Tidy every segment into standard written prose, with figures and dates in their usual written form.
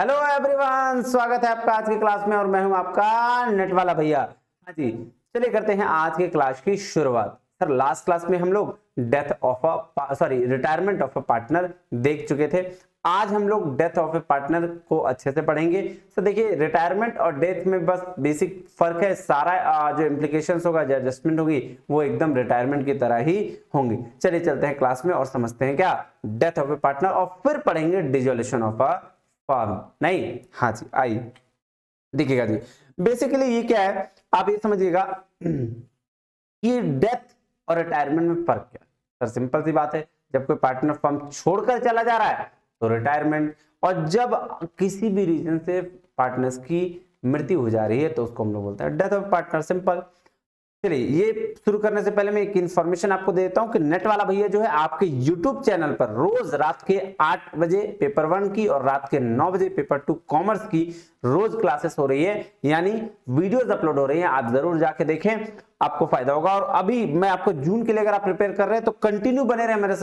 Hello everyone, स्वागत है आपका आज की क्लास में और मैं हूं आपका नेट वाला भैया। हाँ जी, चलिए करते हैं आज के क्लास की शुरुआत। सर लास्ट क्लास में हम लोग रिटायरमेंट ऑफ अ पार्टनर देख चुके थे। आज हम लोग डेथ ऑफ ए पार्टनर को अच्छे से पढ़ेंगे। सर देखिए, रिटायरमेंट और डेथ में बस बेसिक फर्क है। सारा जो इम्प्लीकेशंस होगा, जो एडजस्टमेंट होगी, वो एकदम रिटायरमेंट की तरह ही होंगी। चलिए चलते हैं क्लास में और समझते हैं क्या डेथ ऑफ ए पार्टनर, और फिर पढ़ेंगे डिसोल्यूशन ऑफ अ फॉर्म। नहीं, हाँ जी, आइए देखिएगा जी। बेसिकली ये क्या है, आप ये समझिएगा कि डेथ और रिटायरमेंट में फर्क क्या है। सर सिंपल सी बात है, जब कोई पार्टनर फर्म छोड़कर चला जा रहा है तो रिटायरमेंट, और जब किसी भी रीजन से पार्टनर्स की मृत्यु हो जा रही है तो उसको हम लोग बोलते हैं डेथ ऑफ पार्टनर। सिंपल। चलिए, ये शुरू करने से पहले मैं एक इन्फॉर्मेशन आपको दे देता हूं कि नेट वाला भैया जो है आपके यूट्यूब चैनल पर रोज रात के 8 बजे पेपर 1 की और रात के 9 बजे पेपर 2 कॉमर्स की रोज क्लासेस हो रही है, यानी वीडियोस अपलोड हो रही हैं। आप जरूर जाके देखें, आपको फायदा होगा। और अभी मैं आपको जून के लिए अगर आप प्रिपेयर कर रहे हैं तो कंटिन्यू बने रहे हमारे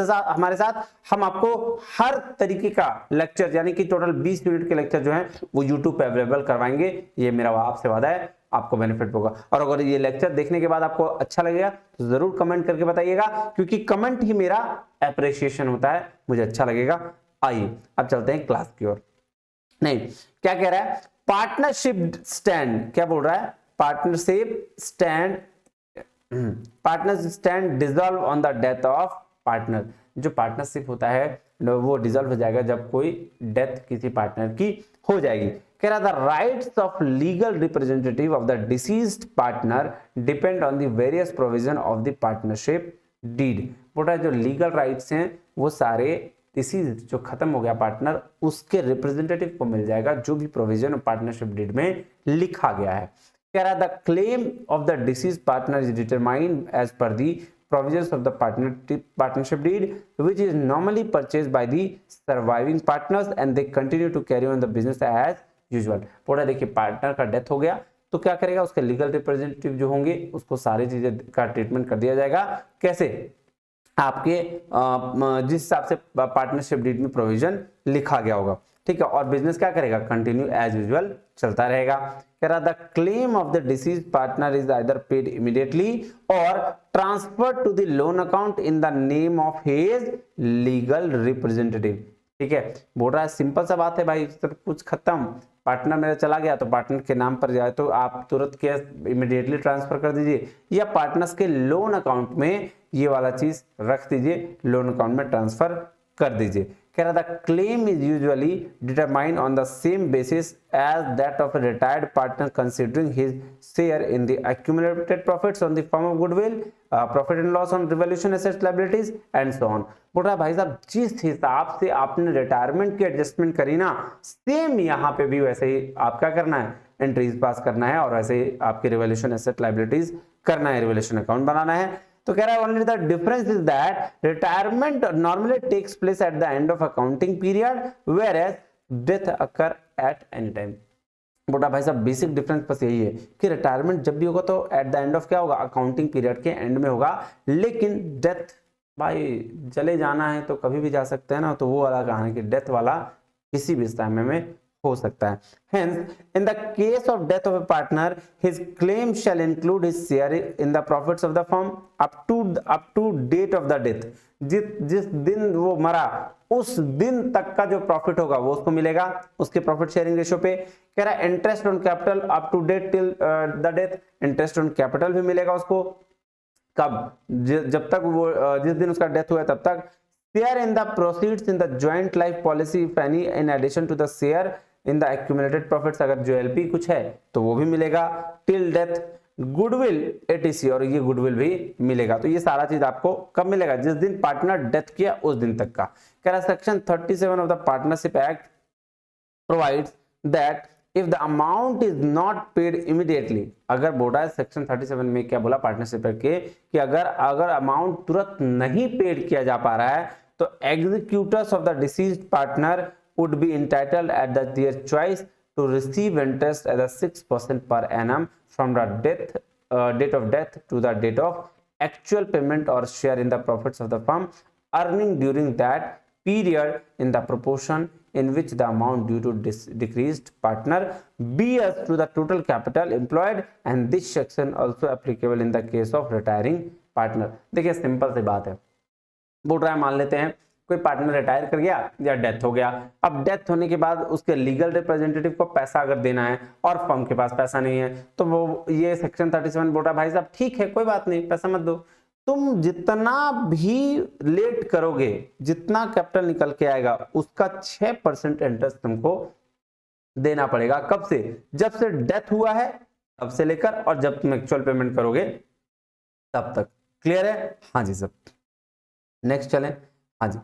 साथ। हम आपको हर तरीके का लेक्चर, यानी कि टोटल 20 यूनिट के लेक्चर जो है वो यूट्यूब पे अवेलेबल करवाएंगे। ये मेरा आपसे वादा है, आपको बेनिफिट होगा। और अगर ये लेक्चर देखने के बाद आपको अच्छा लगेगा तो जरूर कमेंट करके बताइएगा, क्योंकि कमेंट ही मेरा अप्रिसिएशन होता है, मुझे अच्छा लगेगा। आइए अब चलते हैं क्लास की ओर। नहीं, क्या कह रहा है, पार्टनरशिप स्टैंड, क्या बोल रहा है, partnership stand dissolve on the death of partner. जो पार्टनरशिप होता है वो डिसॉल्व हो जाएगा जब कोई डेथ किसी पार्टनर की हो जाएगी। कह रहा था rights of legal representative of the deceased partner depend on the various provision of the partnership deed. बोल रहा है जो लीगल राइट्स हैं वो सारे डिसीज, जो खत्म हो गया पार्टनर, उसके रिप्रेजेंटेटिव को मिल जाएगा जो भी प्रोविजन पार्टनरशिप डीड में लिखा गया है। कह रहा the claim of the deceased partner is determined as per the provisions of the partnership deed, which is normally purchased by the surviving partners and they continue to carry on the business as usual। पूरा देखिए, partner का death हो गया तो क्या करेगा, उसके legal representative जो होंगे उसको सारी चीजें का ट्रीटमेंट कर दिया जाएगा। कैसे, आपके जिस हिसाब से पार्टनरशिप डीड में प्रोविजन लिखा गया होगा, ठीक है। और बिजनेस क्या करेगा, कंटिन्यू एज यूजुअल चलता रहेगा। कह रहा the claim of the deceased partner is either paid immediately or transfer to the loan account in the name of his legal representative. ठीक है, बोल रहा है सिंपल सा बात है भाई, सब कुछ खत्म, पार्टनर मेरा चला गया तो पार्टनर के नाम पर जाए तो आप तुरंत कैश इमीडिएटली ट्रांसफर कर दीजिए, या पार्टनर्स के लोन अकाउंट में ये वाला चीज रख दीजिए, लोन अकाउंट में ट्रांसफर कर दीजिए। कह रहा था claim is usually determined on the same basis as that of a retired partner considering his share in the accumulated profits on the firm of goodwill, profit and loss on revaluation assets liabilities and so on। बोल रहा है भाई साहब, जिस हिसाब से आपने retirement की एडजस्टमेंट करी ना, सेम यहाँ पे भी वैसे ही आप क्या करना है, एंट्रीज पास करना है और वैसे ही आपकी रिवैल्यूएशन एसेट लायबिलिटीज करना है, रिवैल्यूएशन अकाउंट बनाना है। तो कह रहा है only the difference is that retirement normally takes place at the end of accounting period whereas death occur at any time. बोला भाई साहब, बेसिक डिफरेंस बस यही है कि रिटायरमेंट जब भी होगा तो एट द एंड ऑफ क्या होगा, अकाउंटिंग पीरियड के एंड में होगा, लेकिन डेथ भाई चले जाना है तो कभी भी जा सकते हैं ना, तो वो वाला कहानी कि डेथ वाला किसी भी समय में हो सकता है। Hence, in the case of death of a partner, his claim shall include his share in the profits of the firm up to date of the death। जिस दिन वो मरा उस दिन तक का जो प्रॉफिट होगा वो उसको मिलेगा, उसके प्रॉफिट शेयरिंग रेशियो पे। कह रहा है interest on capital up to date till the death, interest on capital भी मिलेगा उसको। कब, जब तक वो जिस दिन उसका डेथ हुआ है तब तक। Share in the proceeds in the joint life policy if any in addition to the share in the accumulated profits, अगर जो एलपी कुछ है तो वो भी मिलेगा। टिल डेथ गुडविल एटीसी, और ये गुडविल भी मिलेगा। तो ये सारा चीज आपको कब मिलेगा, जिस दिन पार्टनर डेथ किया उस दिन तक का। कह रहा section 37 of the partnership act provides that if the amount is not paid immediately, अगर बोल रहा है सेक्शन 37 में क्या बोला पार्टनरशिप एक्ट के, कि अगर अमाउंट तुरंत नहीं पेड किया जा पा रहा है तो executors of the deceased partner would be entitled at their choice to receive interest at a 6% per annum from the date of death to the date of actual payment or share in the profits of the firm earning during that period in the proportion in which the amount due to decreased partner bears to the total capital employed, and this section also applicable in the case of retiring partner। देखिए simple सी बात है, बोल रहा है मान लेते हैं कोई पार्टनर रिटायर कर गया या डेथ हो गया। अब डेथ होने के बाद उसके लीगल रिप्रेजेंटेटिव को पैसा अगर देना है और फर्म के पास पैसा नहीं है, तो वो ये सेक्शन 37 बोल रहा है भाई साहब ठीक है कोई बात नहीं, पैसा मत दो, तुम जितना भी लेट करोगे, जितना कैपिटल निकल के आएगा उसका 6% इंटरेस्ट तुमको देना पड़ेगा। कब से? जब से डेथ हुआ है तब से लेकर और जब तुम एक्चुअल पेमेंट करोगे तब तक। क्लियर है? हाँ जी सर। नेक्स्ट चलें। हाँ जी,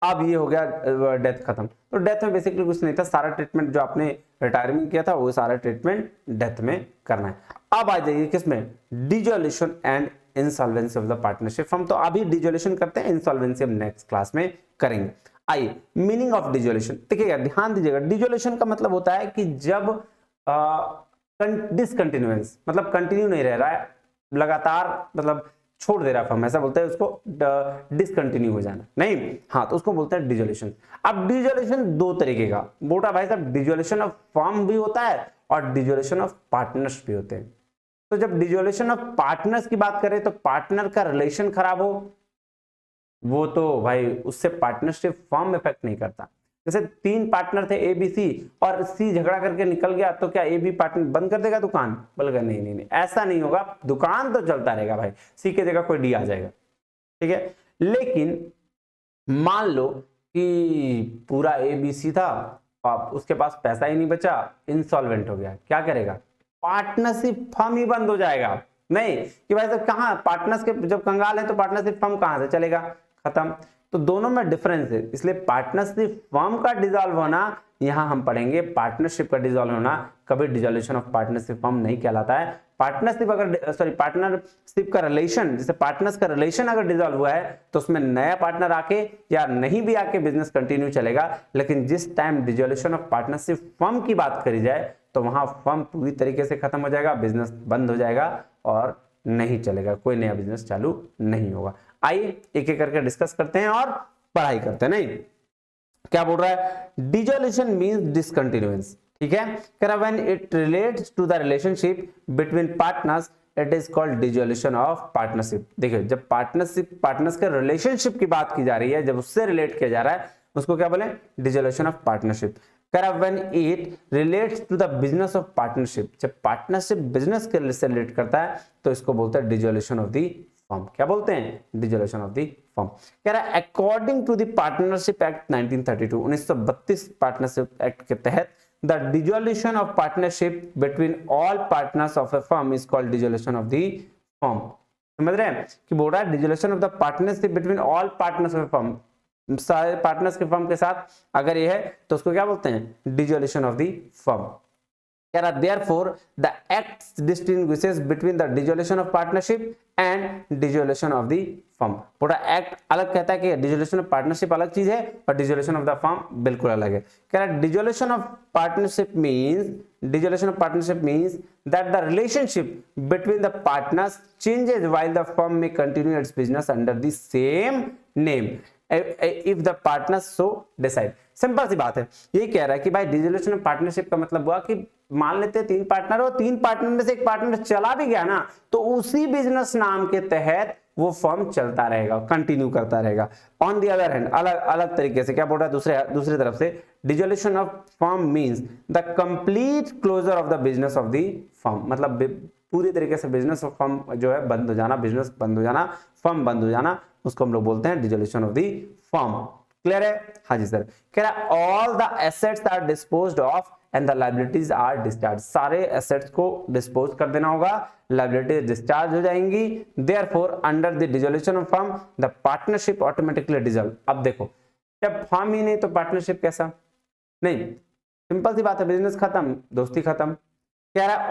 अब ये हो गया डेथ खत्म। तो डेथ में बेसिकली कुछ नहीं था, सारा ट्रीटमेंट जो आपने रिटायरमेंट किया था वो सारा ट्रीटमेंट डेथ में करना है। अब आ जाइए किसमें? Dissolution and insolvency of the partnership firm. तो अभी डिसॉल्यूशन करते हैं, इंसॉल्वेंसी हम नेक्स्ट क्लास में करेंगे। आइए, मीनिंग ऑफ डिसॉल्यूशन देखिएगा, ध्यान दीजिएगा। डिसॉल्यूशन का मतलब होता है कि जब डिसकंटिन्यूएंस मतलब कंटिन्यू नहीं रह रहा है, लगातार मतलब छोड़ दे रहा फर्म, ऐसा बोलते हैं उसको डिसकंटिन्यू हो जाना, नहीं हाँ, तो उसको बोलते हैं डिसॉल्यूशन। अब डिसॉल्यूशन दो तरीके का बोटा भाई साहब, डिसॉल्यूशन ऑफ फर्म भी होता है और डिसॉल्यूशन ऑफ पार्टनर्स भी होते हैं। तो जब डिसॉल्यूशन ऑफ पार्टनर्स की बात करें तो पार्टनर का रिलेशन खराब हो, वो तो भाई उससे पार्टनरशिप फर्म इफेक्ट नहीं करता। जैसे 3 पार्टनर थे ए बी सी और सी झगड़ा करके निकल गया, तो क्या ए बी पार्टनर बंद कर देगा दुकान? बोलेगा नहीं नहीं नहीं, ऐसा नहीं होगा, दुकान तो चलता रहेगा भाई, सी की जगह कोई डी आ जाएगा, ठीक है। लेकिन मान लो कि पूरा ए बी सी था, अब उसके पास पैसा ही नहीं बचा, इंसॉल्वेंट हो गया, क्या करेगा? पार्टनरशिप फर्म ही बंद हो जाएगा। नहीं कि भाई साहब कहाँ पार्टनर्स के जब कंगाल है तो पार्टनरशिप फर्म कहां से चलेगा? खत्म। तो दोनों में डिफरेंस है, इसलिए पार्टनरशिप फर्म का डिसॉल्व होना, यहां हम पढ़ेंगे पार्टनरशिप का डिसॉल्व होना कभी डिसॉल्यूशन ऑफ पार्टनरशिप फर्म नहीं कहलाता है। पार्टनरशिप अगर पार्टनरशिप का रिलेशन, जैसे पार्टनर्स का रिलेशन अगर डिसॉल्व हुआ है तो उसमें नया पार्टनर आके या नहीं भी आके बिजनेस कंटिन्यू चलेगा। लेकिन जिस time dissolution of partnership firm की बात करी जाए तो वहां फर्म पूरी तरीके से खत्म हो जाएगा, बिजनेस बंद हो जाएगा और नहीं चलेगा, कोई नया बिजनेस चालू नहीं होगा। आइए एक एक करके डिस्कस करते हैं और पढ़ाई करते हैं। नहीं क्या बोल रहा है? डिसॉल्यूशन मींस डिसकंटिन्यूएंस, ठीक है। कह रहा when it relates to the relationship between partners it is called dissolution of partnership. देखिए जब पार्टनर्स के रिलेशनशिप की बात की जा रही है, जब उससे रिलेट किया जा रहा है, उसको क्या बोले? Dissolution of partnership. कह रहा when it relates to the business of partnership, जब पार्टनरशिप बिजनेस के से रिलेट करता है तो इसको बोलते हैं डिसॉल्यूशन ऑफ द फर्म। क्या बोलते हैं? Dissolution of the firm. कह रहा है according to the partnership act 1932, 1932 partnership act के तहत the dissolution of partnership between all partners of a firm is called dissolution of the firm. समझ रहे हैं कि बोल रहा है dissolution of the partnership between all partners of a firm, सारे पार्टनर्स के फर्म के साथ अगर ये है तो उसको क्या बोलते हैं? Dissolution of the firm. कह रहा therefore the act distinguishes between the dissolution of partnership and dissolution of the firm। पूरा एक्ट अलग कहता है कि डिसॉल्यूशन ऑफ पार्टनरशिप अलग चीज है और डिसॉल्यूशन ऑफ द फर्म बिल्कुल अलग है। कह रहा dissolution of partnership means that the relationship between the partners changes while the firm में continue its business under the same name if the partners so decide. Simple सी बात है, ये कह रहा है कि भाई डिसॉल्यूशन ऑफ पार्टनरशिप का मतलब हुआ कि मान लेते हैं 3 पार्टनर हो, 3 पार्टनर में से एक पार्टनर चला भी गया ना तो उसी बिजनेस नाम के तहत वो फर्म चलता रहेगा, कंटिन्यू करता रहेगा। ऑन द अदर हैंड अलग अलग तरीके से क्या बोल रहा है? दूसरी तरफ से dissolution of firm means the complete closure of the business of the firm, मतलब पूरी तरीके से बिजनेस ऑफ फर्म जो है बंद हो जाना, बिजनेस बंद हो जाना, फर्म बंद हो जाना, उसको हम लोग बोलते हैं dissolution of the firm. Clear है? हाँ जी सर। कह रहा all the assets are disposed of and the liabilities are discharge, सारे एसेट्स को डिस्पोज कर देना होगा, लायबिलिटीज डिस्चार्ज हो जाएंगी। Therefore under the dissolution of firm the partnership automatically dissolve. अब देखो जब फर्म ही नहीं तो पार्टनरशिप कैसा? नहीं, सिंपल सी बात है, बिजनेस खत्म, दोस्ती खत्म। कह रहा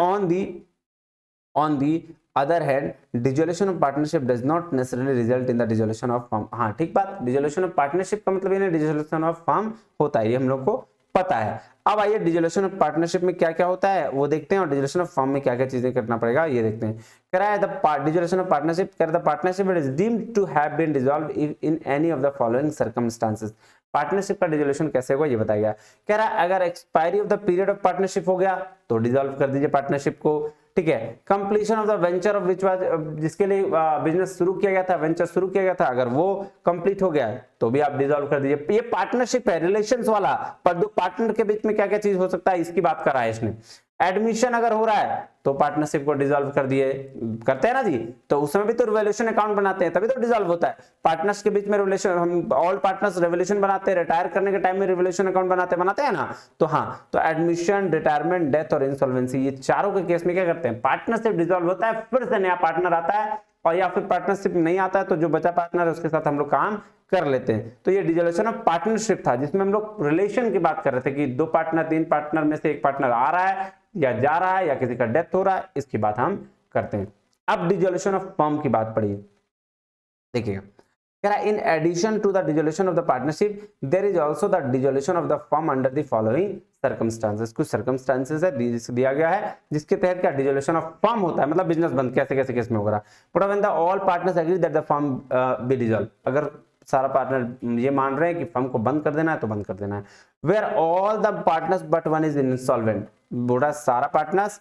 on the other hand dissolution of partnership does not necessarily result in the dissolution of firm. हाँ ठीक बात, डिसॉल्यूशन ऑफ पार्टनरशिप का मतलब ये नहीं डिसॉल्यूशन ऑफ फर्म होता है, ये हम लोग को पता है। अब आइए डिसॉल्यूशन ऑफ पार्टनरशिप में क्या क्या होता है वो देखते हैं और डिसॉल्यूशन ऑफ फर्म में क्या क्या चीजें करना पड़ेगा ये देखते हैं। कह रहा है द डिसॉल्यूशन ऑफ पार्टनरशिप, कह रहा है the partnership is deemed to have been dissolved in any of the following circumstances. Partnership का डिसोल्यूशन कैसे होगा ये बताया गया। कह रहा है अगर expiry of the period of partnership हो गया तो डिसॉल्व कर दीजिए पार्टनरशिप को, ठीक है। Completion of the venture of which was, जिसके लिए बिजनेस शुरू किया गया था, वेंचर शुरू किया गया था, अगर वो कंप्लीट हो गया है तो भी आप डिसॉल्व कर दीजिए। ये पार्टनरशिप है, रिलेशंस वाला, पर दो पार्टनर के बीच में क्या क्या चीज हो सकता है इसकी बात कर रहा है इसने। एडमिशन अगर हो रहा है तो पार्टनरशिप को डिसॉल्व कर दिए, करते हैं ना जी, तो उस समय भी तो रिवोल्यूशन अकाउंट बनाते हैं, तभी तो डिसॉल्व होता है। पार्टनर्स के बीच में रिवोल्यूशन, हम ऑल पार्टनर्स रिवोल्यूशन बनाते हैं, रिटायर करने के टाइम में रिवोल्यूशन अकाउंट बनाते हैं ना। तो हाँ, तो एडमिशन, रिटायरमेंट, डेथ और इंसॉल्वेंसी, ये चारों के केस में क्या करते हैं, पार्टनरशिप डिसॉल्व होता है, फिर से नया पार्टनर आता है, और या फिर पार्टनरशिप नहीं आता है तो जो बचा पार्टनर है उसके साथ हम लोग काम कर लेते हैं। तो ये डिसोल्यूशन ऑफ पार्टनरशिप था जिसमें हम लोग रिलेशन की बात कर रहे थे कि दो पार्टनर, तीन पार्टनर में से एक पार्टनर आ रहा है या जा रहा है या किसी का डेथ हो रहा है, इसकी बात हम करते हैं। अब डिसोल्यूशन ऑफ फर्म की बात पढ़िए, देखिएगा। कह रहा है in addition to the dissolution of the partnership there is also the dissolution of the firm under the following circumstances. कुछ सर्कमस्टांसेस है दिया गया है जिसके तहत क्या डिसोल्यूशन ऑफ फर्म होता है, मतलब बिजनेस बंद कैसे कैसे केस में होगा। But when the all partners agree that the firm be dissolve, अगर सारा पार्टनर ये मान रहे हैं कि फर्म को बंद कर देना है तो बंद कर देना है। Where all the partners but one is insolvent, बोला सारा पार्टनर्स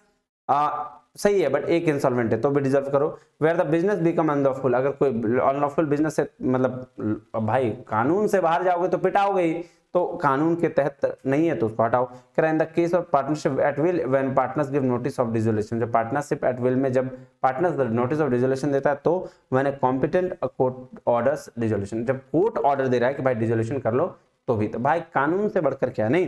सही है बट एक इंसॉल्वेंट है तो भी डिसॉल्व करो। Where the business become unlawful, अगर कोई अनलॉफुल बिजनेस है, मतलब भाई कानून से बाहर जाओगे तो पिटाओगे ही, तो कानून के तहत नहीं है तो उसको हटाओ। कह रहा इन the case of partnership at will when partners give notice of dissolution, जब पार्टनरशिप एट विल में जब पार्टनर्स नोटिस ऑफ डिसोल्यूशन देता है तो when a competent court orders dissolution, जब कोर्ट ऑर्डर दे रहा है कि भाई डिसोल्यूशन कर लो तो भी, तो भाई कानून से बढ़कर क्या नहीं।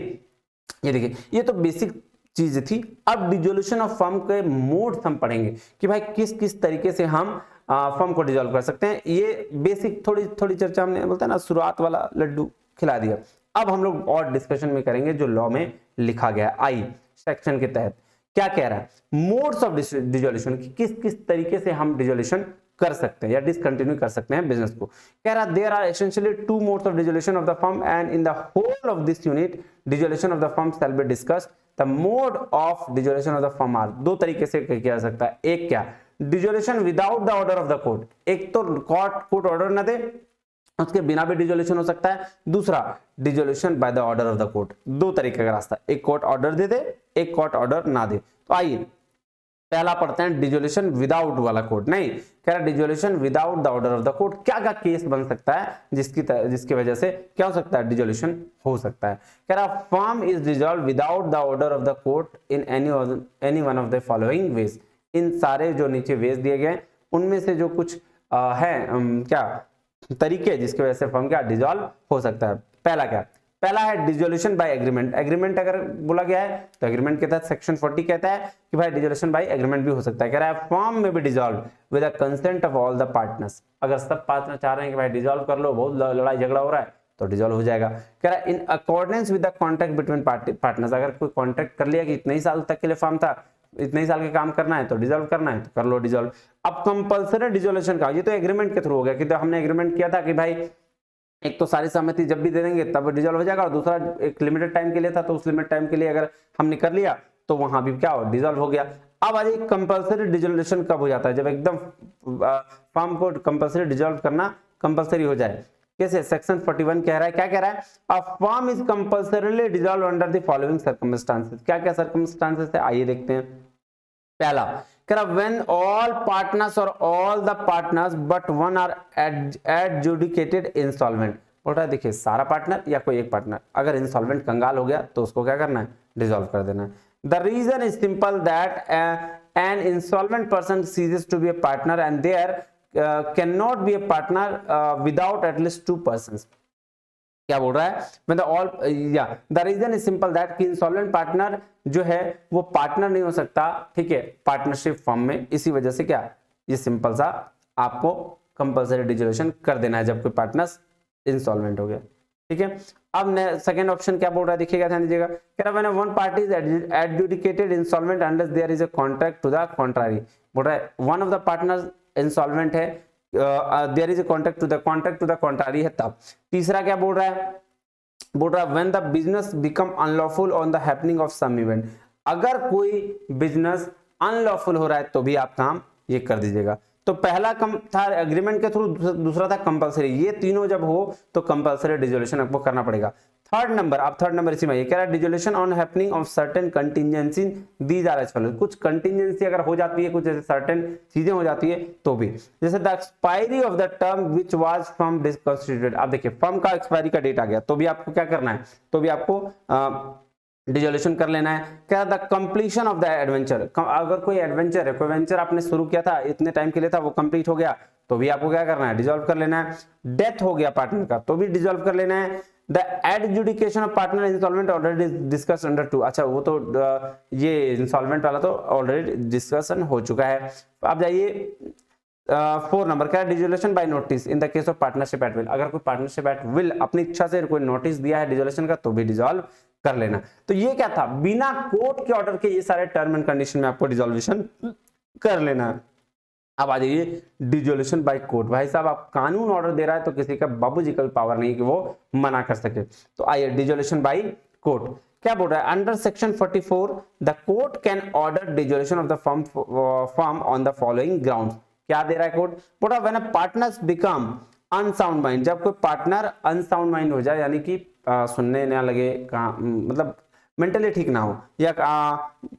ये देखिए ये तो बेसिक चीज थी। अब डिसोल्यूशन ऑफ फर्म के मोड्स हम पढ़ेंगे कि भाई किस किस तरीके से हम फर्म को डिसॉल्व कर सकते हैं। ये बेसिक थोड़ी थोड़ी चर्चा हमने बोलता है ना शुरुआत वाला लड्डू खिला दिया। अब हम लोग और डिस्कशन में करेंगे जो लॉ में लिखा गया आई सेक्शन के तहत क्या कह रहा है, मोड्स ऑफ डिसोल्यूशन, किस किस तरीके से हम डिसोल्यूशन कर सकते हैं या डिसकंटिन्यू कर सकते हैं बिजनेस को। कह रहा there are essentially two modes of dissolution of the firm and in the whole of this unit dissolution of the firm shall be discussed. The mode of dissolution of the firm are, दो तरीके से किया जा सकता है। एक क्या, dissolution without the order of the court, एक तो कोर्ट ऑर्डर ना दे उसके बिना भी डिसोल्यूशन हो सकता है। दूसरा dissolution by the order of the court, दो तरीके का रास्ता, एक कोर्ट ऑर्डर दे दे एक कोर्ट ऑर्डर ना दे। तो आइए पहला पढ़ते हैं डिसोल्यूशन विदाउट वाला कोर्ट, नहीं कह रहा dissolution without the order of the court, क्या क्या केस बन सकता है जिसकी वजह से क्या हो सकता है डिसोल्यूशन हो सकता है। कह रहा firm is dissolve without the order of the court in any one of the following ways, इन सारे जो नीचे वेज दिए गए उनमें से जो कुछ है क्या तरीके जिसकी वजह से फर्म क्या डिसॉल्व हो सकता है। पहला क्या, पहला है डिसोल्यूशन बाय एग्रीमेंट। एग्रीमेंट अगर बोला गया है तो एग्रीमेंट के तहत सेक्शन 40 कहता है कि भाई डिसोल्यूशन बाय एग्रीमेंट भी हो सकता है। कह रहा है फर्म में भी dissolve with the consent of all the partners, अगर सब पार्टनर चाह रहे हैं कि भाई डिसॉल्व कर लो, बहुत लड़ाई झगड़ा हो रहा है तो डिसॉल्व हो जाएगा। कह रहा है in accordance with the contract between partners, अगर कोई कॉन्ट्रैक्ट कर लिया कि इतने ही साल तक के लिए फर्म था, इतने ही साल के काम करना है तो डिसॉल्व करना है तो कर लो डिसॉल्व। अब कंपल्सरी डिसोल्यूशन का, ये तो एग्रीमेंट के थ्रू हो गया कि तो हमने एग्रीमेंट किया था कि भाई एक तो सारी सहमति जब भी दे देंगे तब डिसॉल्व हो जाएगा, और दूसरा एक लिमिटेड टाइम के लिए था तो उस लिमिटेड टाइम के लिए अगर हमने कर लिया तो वहां भी क्या हो डिसॉल्व हो गया। अब आज कंपल्सरी डिसोल्यूशन कब हो जाता है, जब एकदम फर्म को कंपल्सरी डिसॉल्व करना कंपल्सरी हो जाए। कैसे, सेक्शन 41 कह रहा है, क्या कह रहा है, अ firm is compulsorily dissolve under the following circumstances. क्या क्या सर्कमस्टांसेस है आइए देखते हैं। पहला कह रहा when all partners or all the partners but one are adjudicated insolvent, बोल रहा है देखिए सारा पार्टनर या कोई एक पार्टनर अगर इंसॉल्वेंट कंगाल हो गया तो उसको क्या करना है डिसॉल्व कर देना है। The reason is simple that an insolvent person ceases to be a partner and there can not be a partner without at least two persons. क्या बोल रहा है, मतलब ऑल या the reason is simple that कि इंसॉल्वेंट पार्टनर जो है वो पार्टनर नहीं हो सकता, ठीक है, पार्टनरशिप फर्म में। इसी वजह से क्या ये सिंपल सा आपको कंपल्सरी डिसोल्यूशन कर देना है जब कोई पार्टनर्स इंसॉल्वेंट हो गया, ठीक है। अब सेकंड ऑप्शन क्या बोल रहा है देखिएगा, ध्यान दीजिएगा। कह रहा है one party is adjudicated insolvent unless there is a contract to the contrary, बोल रहा है one of the partners insolvent है, there is a contract to the contrary है तब। तीसरा क्या बोल रहा है, बोल रहा है when the business become unlawful on the happening of some event, अगर कोई बिजनेस अनलॉफुल हो रहा है तो भी आप काम ये कर दीजिएगा। तो पहला कम था एग्रीमेंट के थ्रू, दूसरा था कंपलसरी। ये तीनों जब हो तो कंपलसरी डिसोल्यूशन आपको करना पड़ेगा। थर्ड नंबर, अब थर्ड नंबर इसी में ये कह रहा है dissolution on happening of certain contingency these are as follows. कुछ कंटिजेंसी अगर हो जाती है, कुछ जैसे सर्टेन चीजें हो जाती है तो भी, जैसे the expiry of the term which was from disconstituted. अब देखिए फर्म का एक्सपायरी का डेट आ गया तो भी आपको क्या करना है, तो भी आपको डिसोल्यूशन कर लेना है। क्या the completion of the adventure, अगर कोई एडवेंचर है, कोई वेंचर आपने शुरू किया था इतने टाइम के लिए था, वो कंप्लीट हो गया तो भी आपको क्या करना है, डिसॉल्व कर लेना है। डेथ हो गया पार्टनर का तो भी डिसॉल्व कर लेना है। The adjudication of partner instalment already discuss under 2। अच्छा वो तो ये इंस्टॉलमेंट वाला तो ऑलरेडी डिस्कशन हो चुका है। अब जाइए 4 नंबर का dissolution by notice in the case of partnership at will. अगर कोई पार्टनरशिप एट विल अपनी इच्छा से कोई नोटिस दिया है डिसोल्यूशन का तो भी डिसॉल्व कर लेना। तो ये क्या था, बिना कोर्ट के ऑर्डर के ये सारे टर्म एंड कंडीशन में आपको डिसोल्यूशन कर लेना है। अब आ जाइए डिसोल्यूशन बाय कोर्ट। भाई साहब आप कानून ऑर्डर दे रहा है तो किसी का बाबूजी का भी पावर नहीं कि वो मना कर सके। तो आइए डिसोल्यूशन बाय कोर्ट क्या बोल रहा है, under section 44 the court can order dissolution of the firm on the following grounds. क्या दे रहा है कोर्ट, बोल रहा when a partners become unsound mind, जब कोई पार्टनर अनसाउंड माइंड हो जाए, यानी कि सुनने ना लगे, मतलब मेंटली ठीक ना हो, या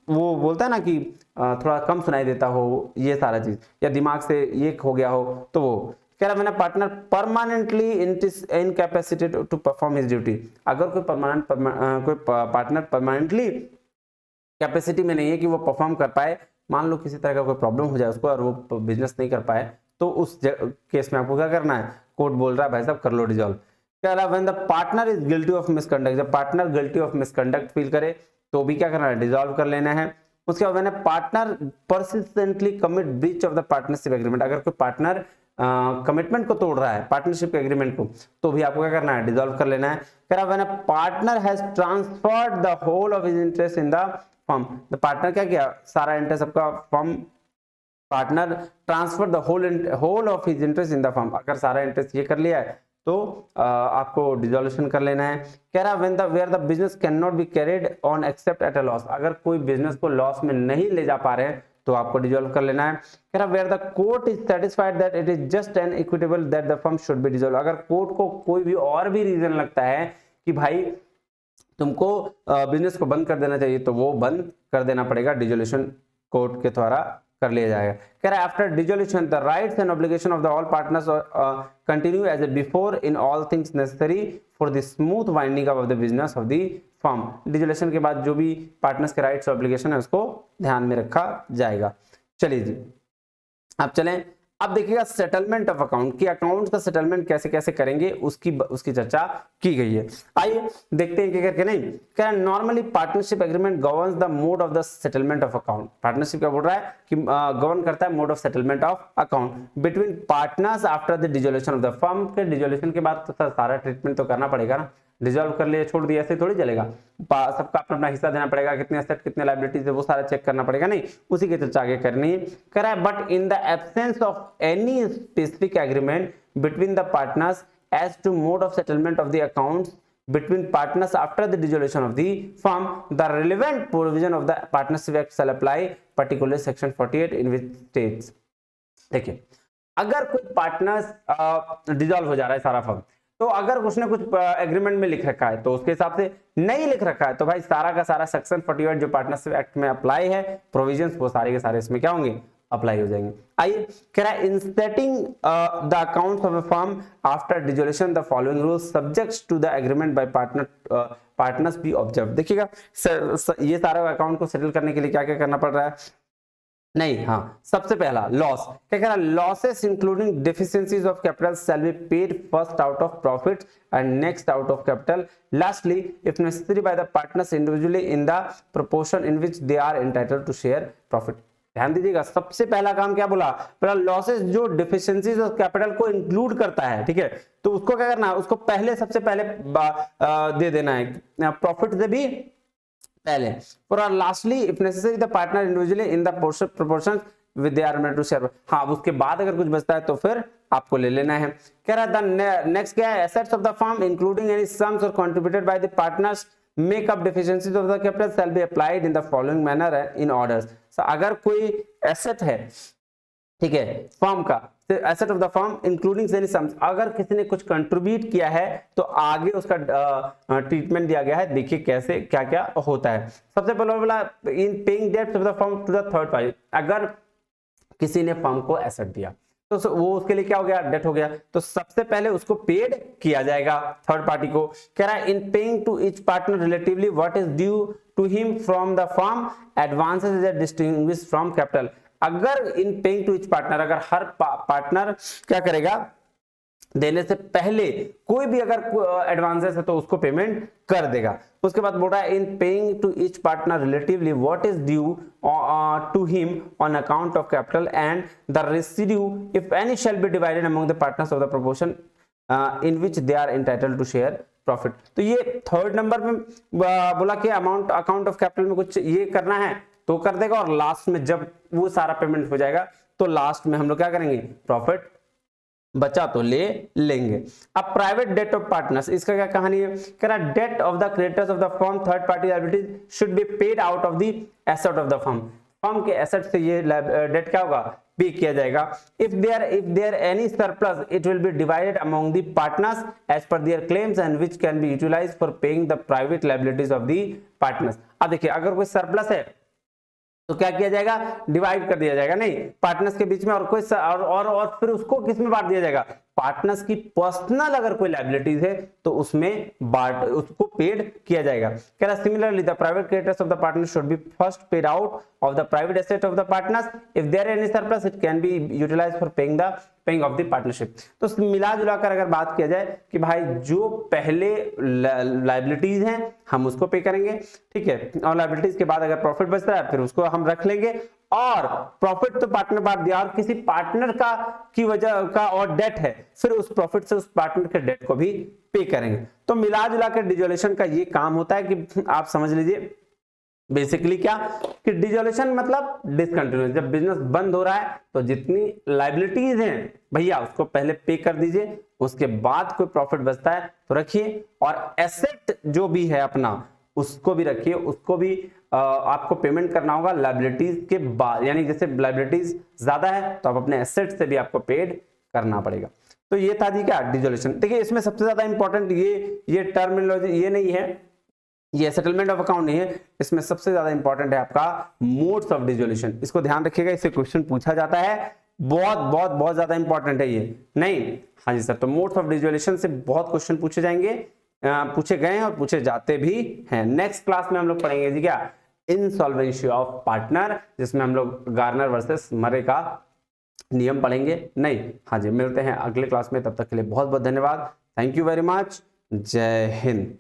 वो बोलता है ना कि थोड़ा कम सुनाई देता हो, ये सारा चीज, या दिमाग से ये हो गया हो, तो वो कह रहा मैंने partner permanently incapacitated to perform his duty. अगर कोई पार्टनर परमानेंटली कैपेसिटी में नहीं है कि वो परफॉर्म कर पाए, मान लो किसी तरह का कोई प्रॉब्लम हो जाए उसको और वो बिजनेस नहीं कर पाए, तो उस केस में आपको क्या करना है, कोर्ट बोल रहा है भाई साहब कर लो डिसॉल्व। क्या रहा, when the partner is guilty of misconduct, जब partner guilty of misconduct feel करे तो भी क्या करना है, डिसॉल्व कर लेना है। उसके बाद when partner persistently commit breach of the partnership agreement, अगर कोई पार्टनर कमिटमेंट को तोड़ रहा है, पार्टनरशिप एग्रीमेंट को, तो भी आपको क्या करना है, डिसॉल्व कर लेना है। कह रहा when a partner has transferred the whole of his interest in the firm, the partner क्या किया, सारा इंटरेस्ट आपका firm, partner transfer the whole of his interest in the firm, अगर सारा इंटरेस्ट ये कर लिया है तो आपको डिसोल्यूशन कर लेना है। कह रहा when the where the business can not be carried on except at a loss, अगर कोई बिजनेस को लॉस में नहीं ले जा पा रहे हैं तो आपको डिसॉल्व कर लेना है। कह रहा where the court is satisfied that it is just and equitable that the firm should be dissolve, अगर कोर्ट को कोई भी और भी रीजन लगता है कि भाई तुमको बिजनेस को बंद कर देना चाहिए, तो वो बंद कर देना पड़ेगा, डिसोल्यूशन कोर्ट के द्वारा कर लिया जाएगा। कह रहा है after dissolution the rights and obligation of the all partners continue as before in all things necessary for the smooth winding of the business of the firm. Dissolution के बाद जो भी पार्टनर्स के राइट्स ऑब्लिगेशन है उसको ध्यान में रखा जाएगा। चलिए जी अब चलें, अब देखिएगा सेटलमेंट ऑफ अकाउंट की, अकाउंट का सेटलमेंट कैसे कैसे करेंगे उसकी चर्चा की गई है। आइए देखते हैं क्या करके। नहीं कह रहा normally partnership agreement governs the mode of the settlement of account, partnership क्या बोल रहा है कि गवर्न करता है mode of settlement of account between partners after the dissolution of the firm. के डिसोल्यूशन के बाद तो सारा ट्रीटमेंट तो करना पड़ेगा ना, डिसॉल्व कर लिए छोड़ दिया ऐसे थोड़ी चलेगा, सबका अपना अपना हिस्सा देना पड़ेगा, कितने एसेट कितने लायबिलिटीज है वो सारा चेक करना पड़ेगा, नहीं उसी की चर्चा आगे करनी है। कह रहा है but in the absence of any specific agreement between the partners as to mode of settlement of the accounts between partners after the dissolution of the firm, the relevant provision of the partnership act shall apply, particularly section 48 in which states। देखिए अगर कोई partners dissolve हो जा रहा है सारा firm, तो अगर उसने कुछ एग्रीमेंट में लिख रखा है तो उसके हिसाब से नहीं लिख रखा है तो भाई सारा का सारा सेक्शन 48 जो पार्टनरशिप एक्ट में अप्लाई है प्रोविजंस, वो सारे के सारे इसमें क्या होंगे, अप्लाई हो जाएंगे। आइए कह रहा है in setting the accounts of a firm after dissolution the following rules subject to the agreement by partners be observe. देखिएगा ये सारा अकाउंट को सेटल करने के लिए क्या क्या करना पड़ रहा है, नहीं हाँ सबसे पहला लॉस, क्या कह रहा है losses including deficiencies of capital shall be paid first out of profit and next out of capital, lastly if necessary by the partners individually in the proportion in which they are entitled to share profit. ध्यान दीजिएगा सबसे पहला काम क्या बोला, पहला losses जो deficiencies of capital को इंक्लूड करता है, ठीक है, तो उसको क्या करना है, उसको पहले सबसे पहले दे देना है, प्रॉफिट से भी पहले। और lastly if necessary the partner individually in the proportion with their meant to share, हाँ उसके बाद अगर कुछ बचता है तो फिर आपको ले लेना है। कह रहा है नेक्स्ट क्या है, assets of the firm including any sums or contributed by the partners make up deficiencies of the capital shall be applied in the following manner in orders. अगर कोई एसेट है ठीक है, फर्म का asset of the firm including any sums, अगर किसी ने कुछ कंट्रीब्यूट किया है तो आगे उसका ट्रीटमेंट दिया गया है। देखिए कैसे क्या क्या होता है। सबसे पहले बोला in paying debts of the firm to the third party, अगर किसी ने फर्म को एसेट दिया तो वो उसके लिए क्या हो गया, डेट हो गया, तो सबसे पहले उसको पेड किया जाएगा थर्ड पार्टी को। कह रहा है in paying to each partner relatively what is due to him from the firm advances is distinguished from capital. अगर in paying to each partner, अगर हर पार्टनर क्या करेगा, देने से पहले कोई भी अगर एडवांसेस है तो उसको पेमेंट कर देगा। उसके बाद बोल रहा है in paying to each partner relatively what is due to him on account of capital and the residue if any shall be divided among the partners of the proportion in which they are entitled to share profit. तो ये third number में बोला कि amount account of capital में कुछ ये करना है तो कर देगा, और लास्ट में जब वो सारा पेमेंट हो जाएगा तो लास्ट में हम लोग क्या करेंगे, प्रॉफिट बचा तो ले लेंगे। अब प्राइवेट डेट ऑफ पार्टनर्स, इसका क्या कहानी है, कह रहा debt of the creditors of the firm third party liabilities should be paid out of the asset of the firm. Firm के एसेट से ये डेट क्या होगा, पे किया जाएगा। If there any surplus it will be divided among the partners as per their claims and which can be utilised for paying the private liabilities of the partners. अब देखिए अगर कोई सरप्लस है तो क्या किया जाएगा, डिवाइड कर दिया जाएगा, नहीं पार्टनर्स के बीच में, और कोई और फिर उसको किस में बांट दिया जाएगा, पार्टनर्स की पर्सनल अगर कोई लायबिलिटीज है तो उसमें बांट उसको पेड किया जाएगा। कह रहा similarly the private creditors of the partner should be first paid out of the private asset of the partners if there any surplus it can be utilised for paying off the partnership. तो मिला जुलाकर अगर बात किया जाए कि भाई जो पहले लायबिलिटीज हैं हम उसको पे करेंगे, ठीक है, और लायबिलिटीज के बाद अगर प्रॉफिट बचता है फिर उसको हम रख लेंगे, और प्रॉफिट तो पार्टनर बांट दिया, और किसी पार्टनर का की वजह का और डेट है फिर उस प्रॉफिट से उस पार्टनर के डेट को भी पे करेंगे। तो मिला जुला के डिसोल्यूशन का ये काम होता है कि आप समझ लीजिए बेसिकली क्या कि डिसोल्यूशन मतलब डिसकंटिन्यूस, जब बिजनेस बंद हो रहा है तो जितनी लायबिलिटीज हैं भैया उसको पहले पे कर दीजिए, उसके बाद कोई प्रॉफिट बचता है तो रखिए, और एसेट जो भी है अपना उसको भी रखिए, उसको भी आपको पेमेंट करना होगा लायबिलिटीज के बाद, यानी जैसे लायबिलिटीज ज्यादा है तो आप अपने एसेट से भी आपको पेड करना पड़ेगा। तो ये था जी क्या डिसोल्यूशन। देखिए इसमें सबसे ज्यादा इंपॉर्टेंट ये टर्मिनोलॉजी ये नहीं है, ये सेटलमेंट ऑफ अकाउंट नहीं है, इसमें सबसे ज्यादा इंपॉर्टेंट है आपका मोड्स ऑफ डिसोल्यूशन। इसको ध्यान रखिएगा, इससे क्वेश्चन पूछा जाता है, बहुत ज्यादा इंपॉर्टेंट है ये। नहीं, हाँ जी सर, तो मोड्स ऑफ डिसोल्यूशन से बहुत क्वेश्चन पूछे जाएंगे, पूछे गए हैं और पूछे जाते भी हैं। नेक्स्ट क्लास में हम लोग पढ़ेंगे जी क्या, इंसॉल्वेंसी ऑफ पार्टनर, जिसमें हम लोग गार्नर वर्सेस मरे का नियम पढ़ेंगे। नहीं, हाँ जी, मिलते हैं अगले क्लास में, तब तक के लिए बहुत बहुत धन्यवाद। Thank you very much. जय हिंद।